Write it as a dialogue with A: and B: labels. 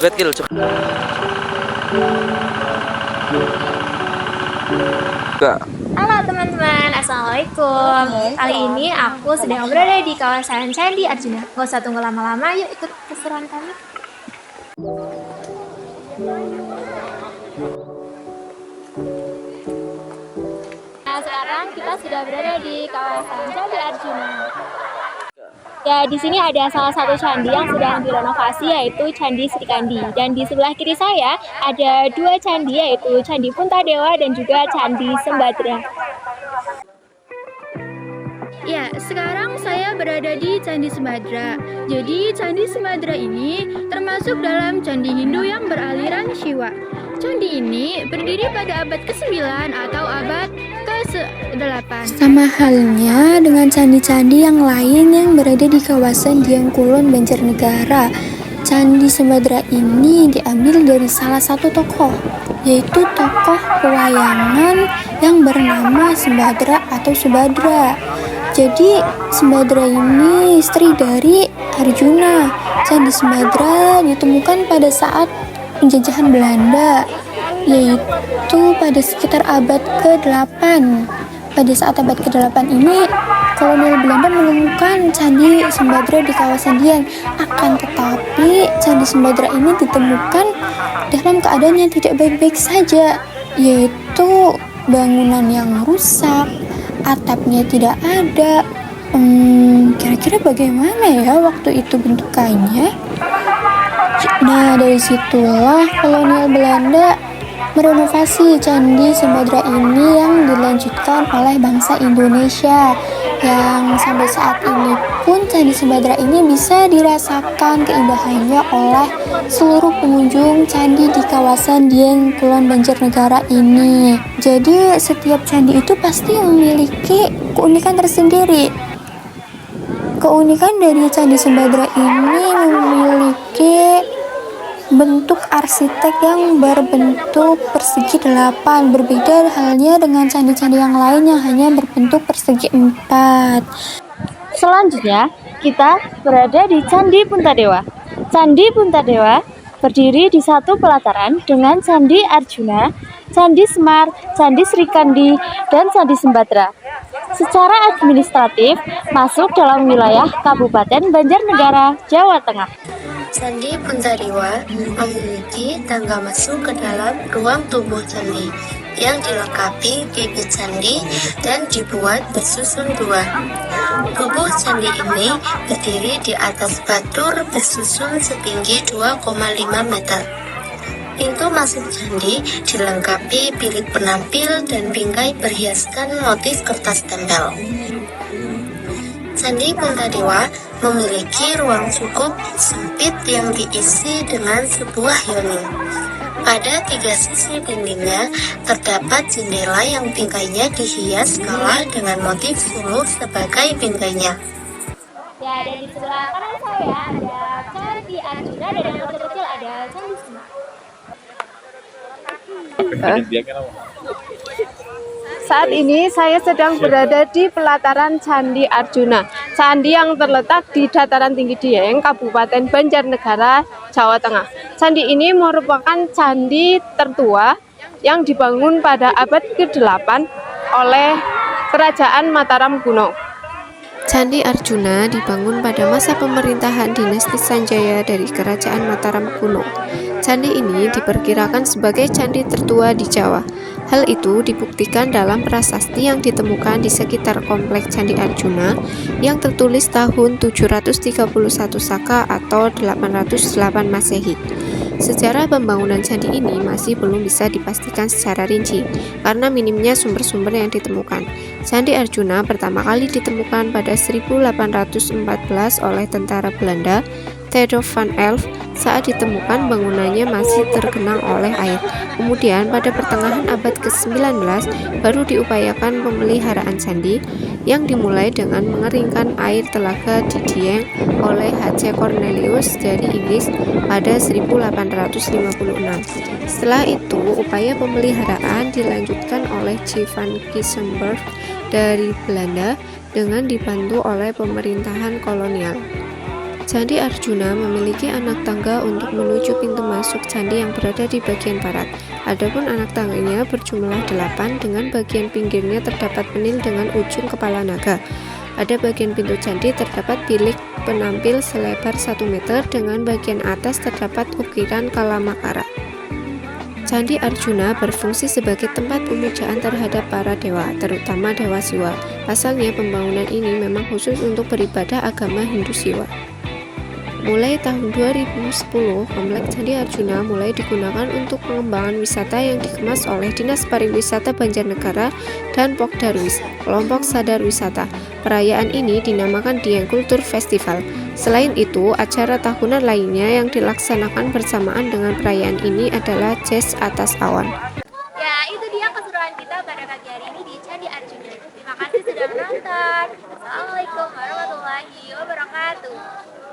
A: Joget kil, joget. Enggak.
B: Halo teman-teman, Assalamualaikum. Kali ini aku sedang berada di kawasan Candi Arjuna. Gak usah tunggu lama-lama, yuk ikut keseruan kami. Nah, sekarang kita sudah berada di kawasan Candi Arjuna. Ya, di sini ada salah satu candi yang sedang direnovasi, yaitu Candi Sri Kandi. Dan di sebelah kiri saya ada dua candi, yaitu Candi Puntadewa dan juga Candi Sembadra.
C: Ya, sekarang saya berada di Candi Sembadra. Jadi, Candi Sembadra ini termasuk dalam candi Hindu yang beraliran Shiva. Candi ini berdiri pada abad ke-9 atau abad ke-8.
D: Sama halnya dengan candi-candi yang lain yang berada di kawasan Dieng Kulon Banjarnegara. Candi Sembadra ini diambil dari salah satu tokoh, yaitu tokoh pewayangan yang bernama Sembadra atau Subadra. Jadi Sembadra ini istri dari Arjuna. Candi Sembadra ditemukan pada saat penjajahan Belanda, yaitu pada sekitar abad ke-8. Pada saat abad ke-8 ini, kolonial Belanda menemukan Candi Sembadra di kawasan Dieng. Akan tetapi, Candi Sembadra ini ditemukan dalam keadaan yang tidak baik-baik saja, yaitu bangunan yang rusak, atapnya tidak ada. Kira-kira bagaimana ya waktu itu bentukannya? Nah, dari situlah kolonial Belanda merenovasi Candi Sembadra ini yang dilanjutkan oleh bangsa Indonesia, yang sampai saat ini pun Candi Sembadra ini bisa dirasakan keindahannya oleh seluruh pengunjung candi di kawasan Dieng Kulon Banjarnegara ini. Jadi setiap candi itu pasti memiliki keunikan tersendiri. Keunikan dari Candi Sembadra ini memiliki bentuk arsitek yang berbentuk persegi 8, berbeda halnya dengan candi-candi yang lain yang hanya berbentuk persegi 4.
B: Selanjutnya, kita berada di Candi Puntadewa. Candi Puntadewa berdiri di satu pelataran dengan Candi Arjuna, Candi Semar, Candi Sri Kandi, dan Candi Sembadra. Secara administratif, masuk dalam wilayah Kabupaten Banjarnegara, Jawa Tengah.
E: Candi Puntadewa memiliki tangga masuk ke dalam ruang tubuh candi yang dilengkapi bibit candi dan dibuat bersusun dua. Tubuh candi ini berdiri di atas batur bersusun setinggi 2,5 meter. Pintu masuk candi dilengkapi bilik penampil dan bingkai berhiaskan motif kertas tempel. Candi Puntadewa memiliki ruang cukup sempit yang diisi dengan sebuah yoni. Pada 3 sisi dindingnya terdapat jendela yang bingkainya dihias kalah dengan motif suluh sebagai bingkainya.
B: Ya, dan di sebelah kanan saya ada Candi Arjuna dan yang kecil ada Candi Semar.
F: Saat ini saya sedang berada di pelataran Candi Arjuna, candi yang terletak di dataran tinggi Dieng, Kabupaten Banjarnegara, Jawa Tengah. Candi ini merupakan candi tertua yang dibangun pada abad ke-8 oleh Kerajaan Mataram kuno.
G: Candi Arjuna dibangun pada masa pemerintahan dinasti Sanjaya dari Kerajaan Mataram kuno. Candi ini diperkirakan sebagai candi tertua di Jawa. Hal itu dibuktikan dalam prasasti yang ditemukan di sekitar kompleks Candi Arjuna yang tertulis tahun 731 Saka atau 808 Masehi. Sejarah pembangunan candi ini masih belum bisa dipastikan secara rinci karena minimnya sumber-sumber yang ditemukan. Candi Arjuna pertama kali ditemukan pada 1814 oleh tentara Belanda Theodor van Elf. Saat ditemukan bangunannya masih tergenang oleh air. Kemudian pada pertengahan abad ke-19 baru diupayakan pemeliharaan candi yang dimulai dengan mengeringkan air telaga di Dieng oleh H.C. Cornelius dari Inggris pada 1856. Setelah itu upaya pemeliharaan dilanjutkan oleh J. van Kiesenberg dari Belanda dengan dibantu oleh pemerintahan kolonial. Candi Arjuna memiliki anak tangga untuk menuju pintu masuk candi yang berada di bagian barat. Adapun anak tangganya berjumlah 8 dengan bagian pinggirnya terdapat penil dengan ujung kepala naga. Pada bagian pintu candi terdapat bilik penampil selebar 1 meter dengan bagian atas terdapat ukiran Kalamakara. Candi Arjuna berfungsi sebagai tempat pemujaan terhadap para dewa, terutama Dewa Siwa. Asalnya pembangunan ini memang khusus untuk beribadah agama Hindu Siwa. Mulai tahun 2010, Komplek Candi Arjuna mulai digunakan untuk pengembangan wisata yang dikemas oleh Dinas Pariwisata Banjarnegara dan Pokdarwis, kelompok sadar wisata. Perayaan ini dinamakan Dieng Kultur Festival. Selain itu, acara tahunan lainnya yang dilaksanakan bersamaan dengan perayaan ini adalah Jazz Atas Awan.
C: Ya, itu dia keseruan kita pada pagi hari ini di Candi Arjuna. Terima kasih sudah menonton. Assalamualaikum warahmatullahi wabarakatuh.